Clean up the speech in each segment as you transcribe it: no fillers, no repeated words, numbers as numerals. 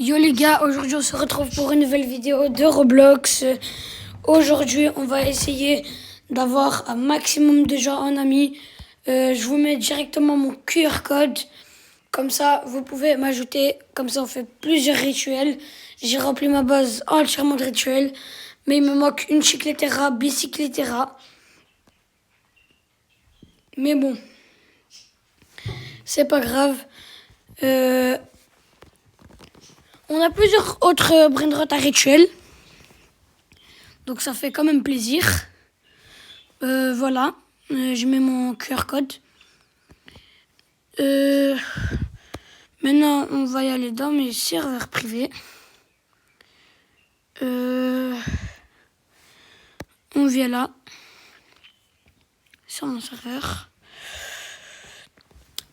Yo les gars, aujourd'hui on se retrouve pour une nouvelle vidéo de Roblox. Aujourd'hui on va essayer d'avoir un maximum de gens en amis. Je vous mets directement mon QR code. Comme ça vous pouvez m'ajouter. Comme ça on fait plusieurs rituels. J'ai rempli ma base entièrement de rituels. Mais il me manque une chicletera, bicycletera. Mais bon, c'est pas grave. On a plusieurs autres brainrot à rituel. Donc ça fait quand même plaisir. Voilà. Je mets mon QR code. Maintenant, on va y aller dans mes serveurs privés. On vient là. Sur mon serveur.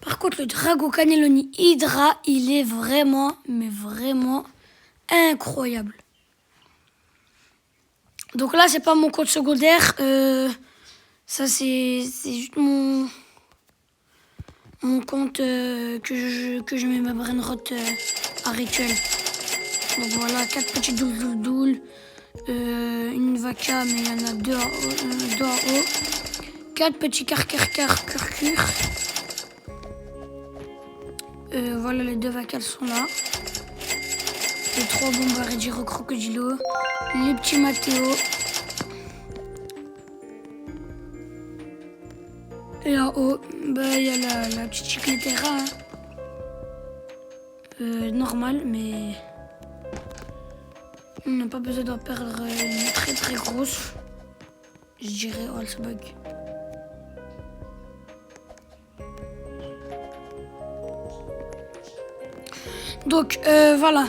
Par contre, le Drago Cannelloni Hydra, il est vraiment, mais vraiment incroyable. Donc là, c'est pas mon code secondaire. Ça, c'est juste mon compte que je mets ma brainrot à rituel. Donc voilà, 4 petits doul. Une vaca, mais il y en a deux en haut. 4 petits curcur. Voilà, les 2 vacales sont là. Les 3 bombardiers crocodilo. Les petits Mathéo. Et en haut, il y a la petite chicletera. Normal, mais on n'a pas besoin d'en perdre une très grosse. Je dirais, oh, ça bug. Donc voilà,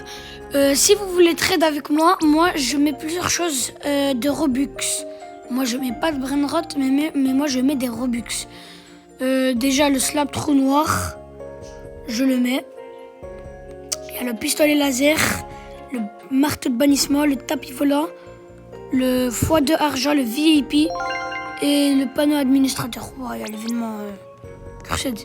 si vous voulez trade avec moi, je mets plusieurs choses de Robux. Moi je mets pas de brainrot, mais moi je mets des Robux. Déjà le slab trou noir, je le mets. Il y a le pistolet laser, le marteau de bannissement, le tapis volant, le x2 argent, le VIP et le panneau administrateur. Oh, il y a l'événement Crusade.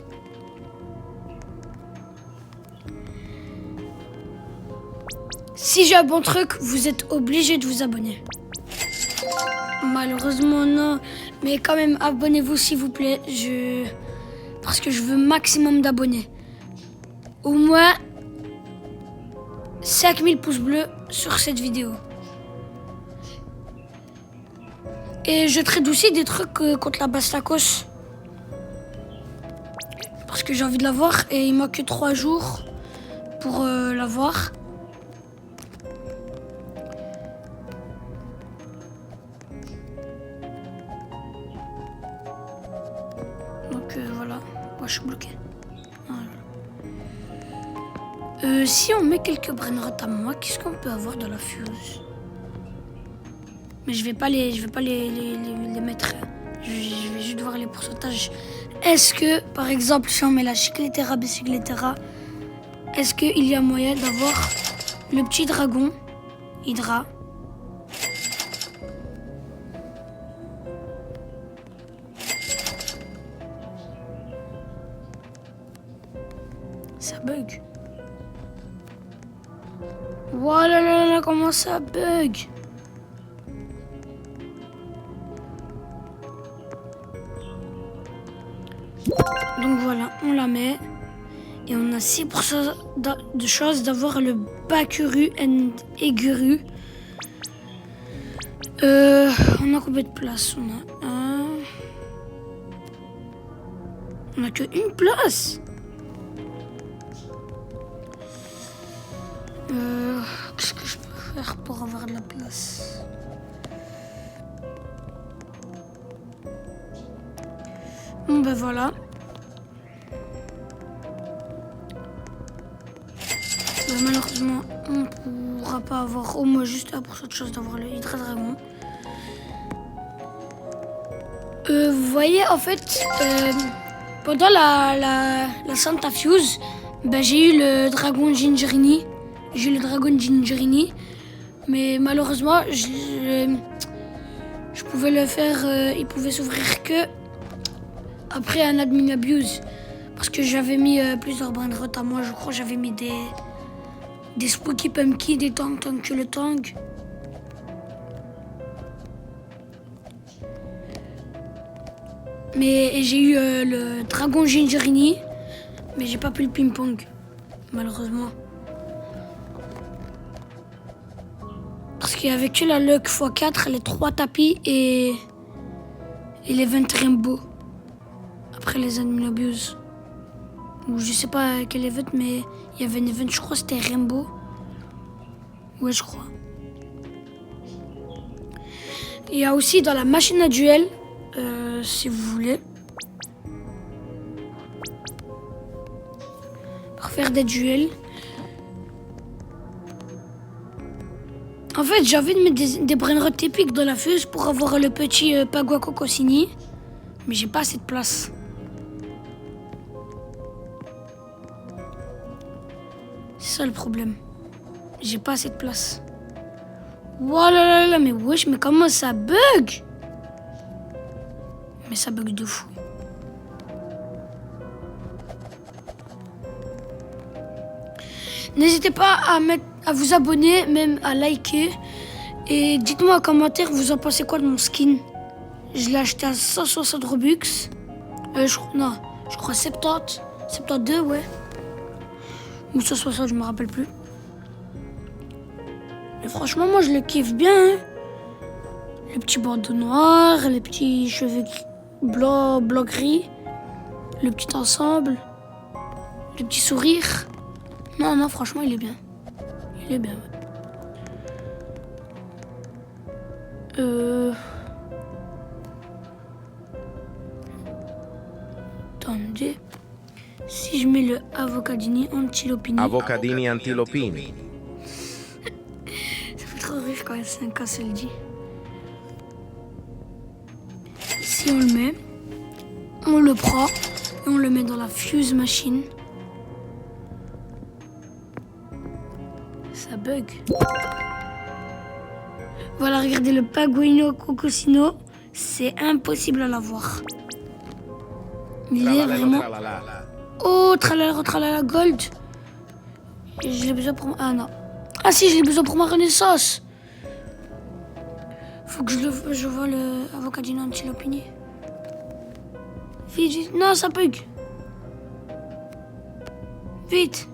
Si j'ai un bon truc, vous êtes obligé de vous abonner. Malheureusement, non. Mais quand même, abonnez-vous s'il vous plaît. Parce que je veux maximum d'abonnés. Au moins 5000 pouces bleus sur cette vidéo. Et je trade aussi des trucs contre la Bastakos. Parce que j'ai envie de l'avoir et il manque que 3 jours pour l'avoir. Donc voilà, moi je suis bloqué. Voilà. Si on met quelques brainrot à moi, qu'est-ce qu'on peut avoir de la fuse? Mais je vais pas les mettre. Je vais juste voir les pourcentages. Est-ce que, par exemple, si on met la chicletera, bicycletera, est-ce qu'il y a moyen d'avoir le petit dragon Hydra? Ça bug. Voilà, comment ça bug? Donc voilà, on la met. Et on a 6% de chance d'avoir le Bakuru and Eguru. On a combien de places? On a un. On a que une place. Qu'est-ce que je peux faire pour avoir de la place? Bon ben voilà. Malheureusement, on ne pourra pas avoir au moins juste 1% de chance d'avoir le Hydra Dragon. Vous voyez, en fait, pendant la Santa Fuse, j'ai eu le Dragon Gingerini. J'ai eu le Dragon Gingerini. Mais malheureusement, je pouvais le faire, il pouvait s'ouvrir que après un admin abuse. Parce que j'avais mis plusieurs brainrot à moi, je crois. J'avais mis des Des Spooky Pumpkin, des Tang Tang que le Tang. Mais j'ai eu le Dragon Gingerini, mais j'ai pas pu le ping-pong, malheureusement. Parce qu'il y avait que la luck x4, les 3 tapis et l'event Rainbow. Après les Admin Abuse. Ou je sais pas quel event, mais il y avait un event, je crois c'était Rainbow. Ouais, je crois. Il y a aussi dans la machine à duel, si vous voulez. Pour faire des duels. En fait, j'ai envie de mettre des brainrots épiques dans la fuse pour avoir le petit Pagua Cocosini. Mais j'ai pas assez de place. C'est ça le problème. J'ai pas assez de place. Voilà, là, mais wesh, mais comment ça bug? Mais ça bug de fou. N'hésitez pas à vous abonner, même à liker. Et dites-moi en commentaire, vous en pensez quoi de mon skin? Je l'ai acheté à 160 Robux. Je crois 70. 72, ouais. Ou 160, je me rappelle plus. Et franchement, moi, je le kiffe bien. Hein. Les petits bandeaux noirs, les petits cheveux blanc gris, le petit ensemble, le petit sourire. Non, franchement, il est bien. Il est bien, ouais. Attendez. Si je mets le Avocadini Antilopini. Avocadini Antilopini. Ça fait trop rire quand ça le dit. Si on le met, on le prend et on le met dans la fuse machine. Ça bug. Voilà, regardez le Paguino Cocosino. C'est impossible à l'avoir. Il est vraiment... Oh, tralala gold. Je l'ai besoin pour... Ah non. Ah si, je l'ai besoin pour ma renaissance. Faut que je vois le Avocadino Antilopini. Vite. Non, ça bug. Vite.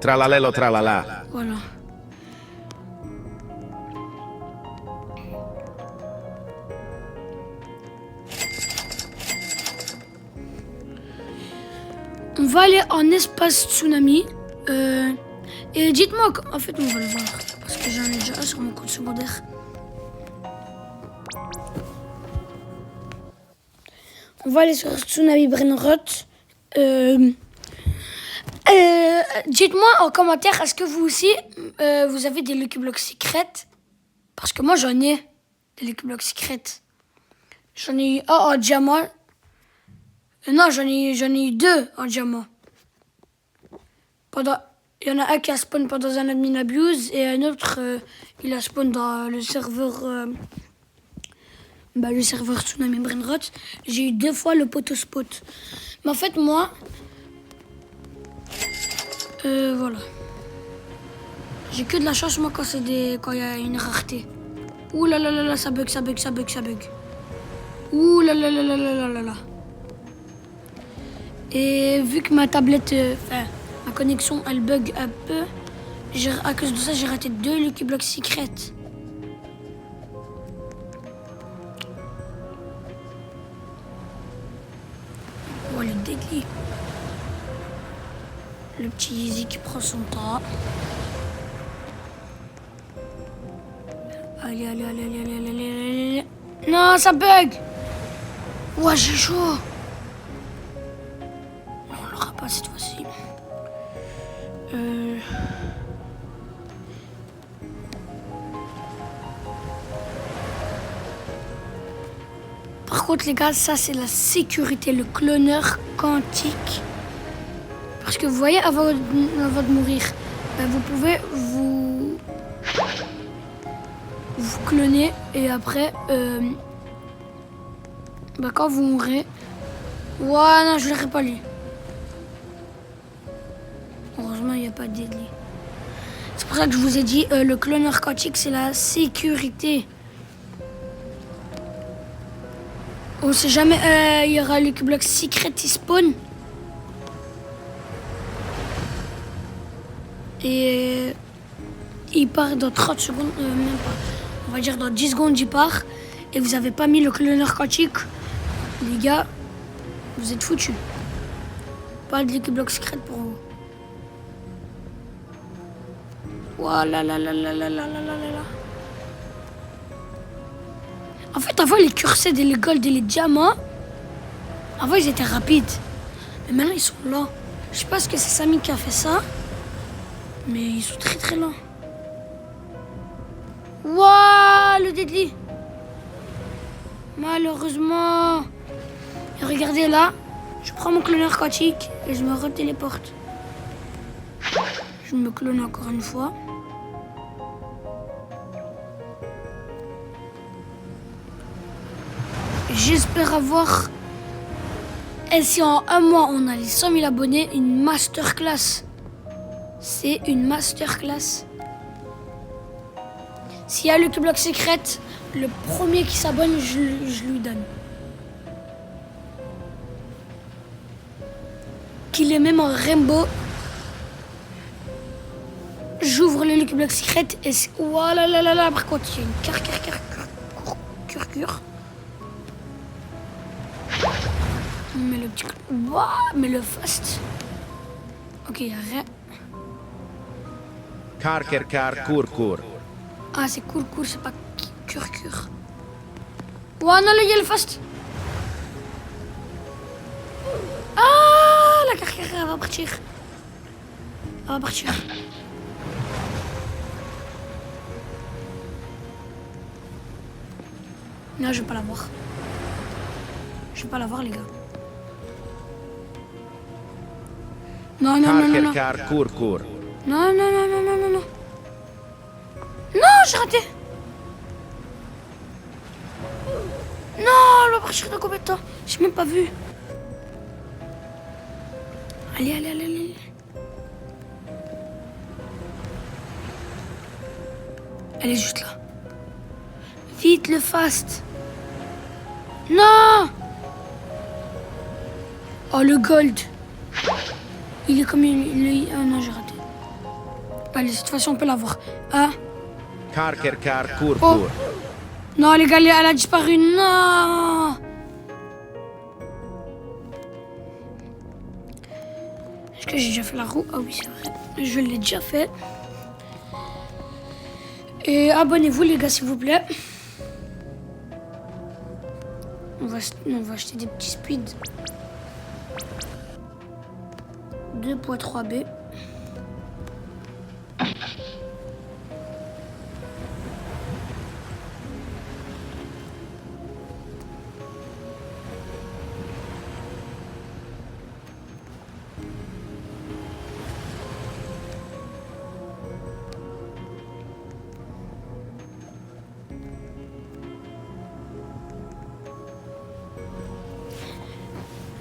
Tralalelo tralala. Voilà. On va aller en espace tsunami. Et dites-moi, en fait, on va le voir. Parce que j'en ai déjà un sur mon compte secondaire. On va aller sur Tsunami Brainrot. Dites-moi en commentaire, est-ce que vous aussi, vous avez des Lucky Blocks secrètes? Parce que moi, j'en ai des Lucky Blocks secrètes. J'en ai eu un en diamant. Non, j'en ai eu 2 en diamant. Il y en a un qui a spawn pendant un admin abuse et un autre, il a spawn dans le serveur Tsunami Brainrot. J'ai eu 2 fois le potospot. Mais en fait, moi, voilà. J'ai que de la chance, moi, quand il y a une rareté. Ouh là là là là, ça bug. Ouh là là là là là là là. Et vu que ma tablette, ma connexion, elle bug un peu, à cause de ça, j'ai raté 2 Lucky Blocks secrètes. Oh, le délit. Le petit Yeezy qui prend son temps. Allez. Non, ça bug. Ouais, j'ai chaud. Non, on l'aura pas cette fois-ci. Par contre, les gars, ça, c'est la sécurité, le cloneur quantique. Parce que vous voyez, avant de mourir, vous pouvez vous cloner et après, quand vous mourrez... Ouais, non, je ne l'aurai pas lu. n'avez pas de deadly. C'est pour ça que je vous ai dit, le cloneur quantique, c'est la sécurité. On sait jamais, il y aura le bloc secret qui spawn. Et il part dans 30 secondes, même pas. On va dire dans 10 secondes, il part. Et vous avez pas mis le cloneur quantique. Les gars, vous êtes foutus. Pas de l'équipe bloc secret pour vous. Voilà, là, là, là, là, là, là, là, là. En fait, avant, les cursets et les gold et les diamants, avant, ils étaient rapides. Mais maintenant, ils sont lents. Je sais pas ce que c'est Samy qui a fait ça, mais ils sont très très lents. Waouh, le deadly. Malheureusement. Et regardez là, je prends mon cloneur quantique et je me retéléporte. Je me clone encore une fois. J'espère avoir, et si en un mois on a les 100 000 abonnés, une masterclass. C'est une masterclass. S'il y a le bloc secret, le premier qui s'abonne, je lui donne. Qu'il est même en rainbow. J'ouvre le Lucky Block Secret et c'est... Voilà, là, là, là, par contre, il y a une curcure. Mais le petit... Waouh, mais le fast. Ok, il n'y a rien. Kur. Ah, c'est cool, c'est pas curcure. Ouah, non, là, il y a le fast. Ah, la curcure, elle va partir. Elle va partir. Non, je vais pas la voir. Je vais pas la voir, les gars. Non. Kur. Non. Non, j'ai raté. Non, elle va partir dans combien de temps? J'ai même pas vu. Allez. Elle est juste là. Vite, le fast. Non. Oh, le gold. Il est comme il... Ah non, j'ai raté. Allez, cette fois-ci, on peut l'avoir. Ah. Kur. Oh. Non, les gars, elle a disparu. Non. Est-ce que j'ai déjà fait la roue? Ah oui, c'est vrai. Je l'ai déjà fait. Et abonnez-vous, les gars, s'il vous plaît. On va acheter des petits speeds. 2.3B.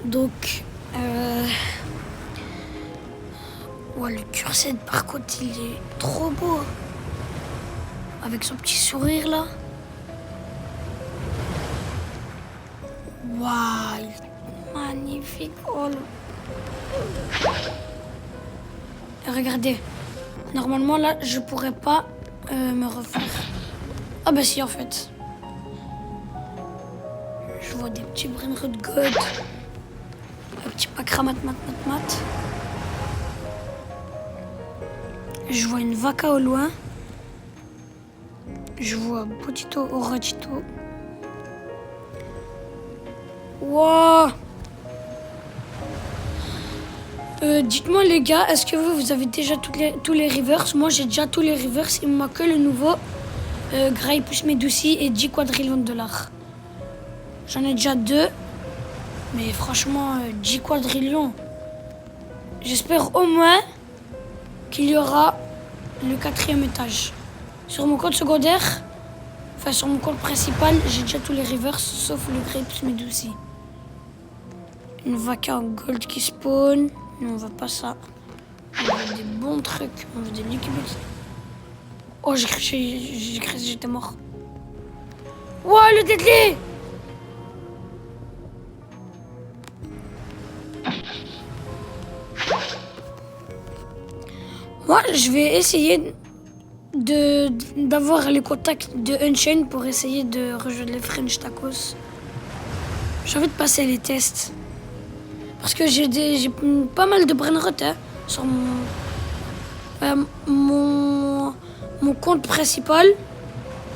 Donc, ouais, le curseur, par contre, il est trop beau. Avec son petit sourire, là. Waouh, il est magnifique. Oh, et regardez, normalement, là, je pourrais pas me refaire. Ah bah si, en fait. Je vois des petits brainrot gold. Un petit pack ramat. Je vois une vaca au loin. Je vois Potito Orachito. Wow. Dites-moi les gars, est-ce que vous avez déjà tous les reverse? Moi j'ai déjà tous les reverse. Il me manque que le nouveau Grail plus Medusi et 10 quadrillions de dollars. J'en ai déjà 2. Mais franchement, 10 quadrillions. J'espère au moins qu'il y aura le 4e étage. Sur mon compte secondaire, enfin sur mon compte principal, j'ai déjà tous les reverse, sauf le Grapes Medusi. Une vaca en gold qui spawn. Non, on va pas ça. On va des bons trucs. On veut des Lucky Blocks. Oh, j'ai cru que j'étais mort. Ouah, le deadly! Moi, je vais essayer d'avoir les contacts de Unchained pour essayer de rejoindre les French Tacos. J'ai envie de passer les tests. Parce que j'ai pas mal de brainrot hein, sur mon compte principal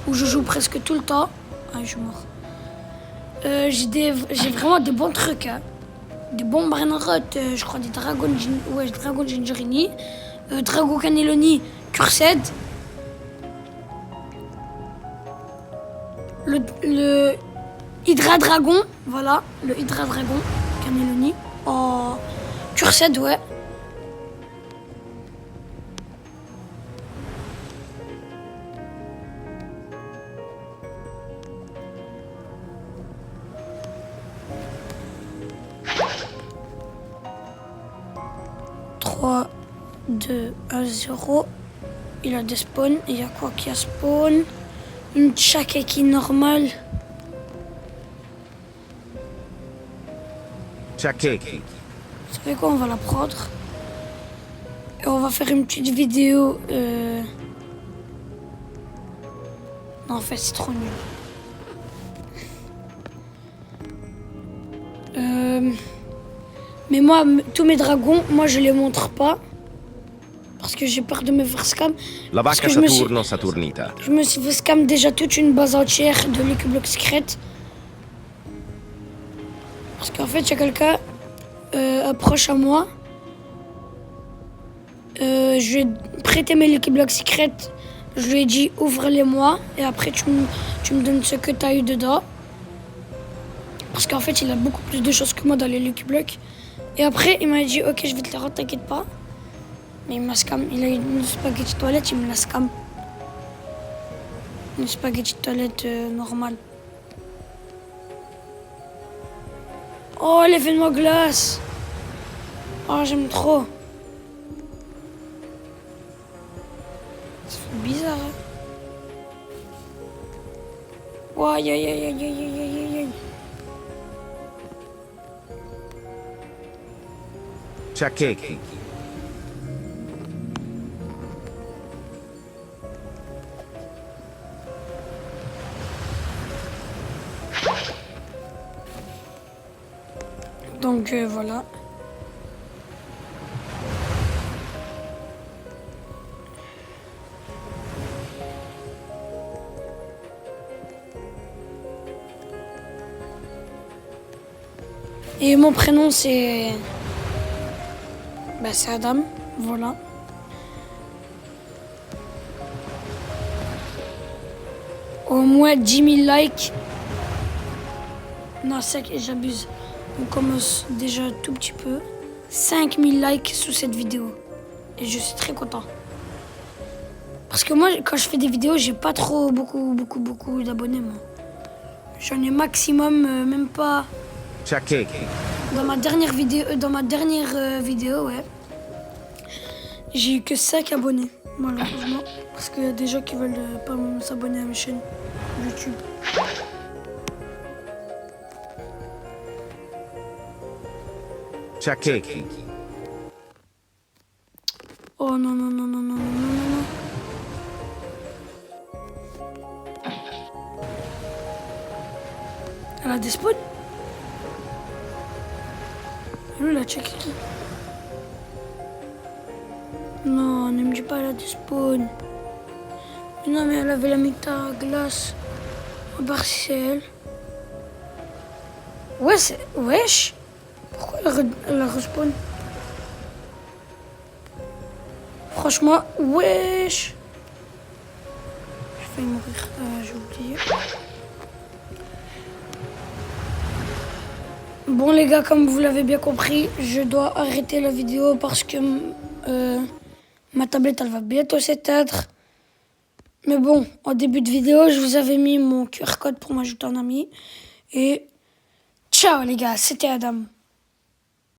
où je joue presque tout le temps. Ah, je suis mort. J'ai vraiment des bons trucs. Hein. Des bons brainrot, je crois des Dragon Gingerini, Drago Cannelloni, Cursed. Le Hydra Dragon, voilà, le Hydra Dragon, Cannelloni. En Cursed, ouais. Trois, 2, 1, 0. Il a des spawns. Il y a quoi qui a spawn? Une Chakeki normale. Chakeki. Vous savez quoi, on va la prendre. Et on va faire une petite vidéo. Non, en fait, c'est trop nul. Mais moi, tous mes dragons, moi, je les montre pas. Parce que j'ai peur de me faire scam. La Parce vacca que Saturno Saturnita. je me suis fait scam déjà toute une base entière de Lucky Block Secret. Parce qu'en fait, il y a quelqu'un approche à moi. Je lui ai prêté mes Lucky Block Secret. Je lui ai dit ouvre-les-moi. Et après, tu me donnes ce que tu as eu dedans. Parce qu'en fait, il a beaucoup plus de choses que moi dans les Lucky Blocks. Et après, il m'a dit ok, je vais te les rendre, t'inquiète pas. Mais il m'a scam. Il a une spaghetti toilette, il me la scam. Une spaghetti toilette normale. Oh, l'événement glace. Oh, j'aime trop. Ça fait bizarre, hein. Oh, aïe, aïe, aïe, aïe, aïe, aïe, aïe, aïe. Chakeki. Donc voilà. Et mon prénom c'est... c'est Adam, voilà. Au moins 10 000 likes. Non, c'est que j'abuse. On commence déjà tout petit peu. 5 000 likes sous cette vidéo. Et je suis très content. Parce que moi, quand je fais des vidéos, j'ai pas trop beaucoup d'abonnés, moi. J'en ai maximum, même pas... Chakeki. Dans ma dernière vidéo, ouais. J'ai eu que 5 abonnés, malheureusement. Parce qu'il y a des gens qui veulent pas s'abonner à mes chaînes YouTube. Chakeki. Oh non, non, non, non, non, non, non, non. Elle a des spawns? Elle est où la Chakeki? Non, ne me dis pas elle a des spawns. Mais non, mais elle avait la méta glace. En Barcel. Ouais, c'est... Wesh. Pourquoi elle a respawn? Franchement, wesh. J'ai failli mourir. J'ai oublié. Bon les gars, comme vous l'avez bien compris, je dois arrêter la vidéo parce que ma tablette elle va bientôt s'éteindre. Mais bon, en début de vidéo, je vous avais mis mon QR code pour m'ajouter en ami. Et ciao les gars, c'était Adam.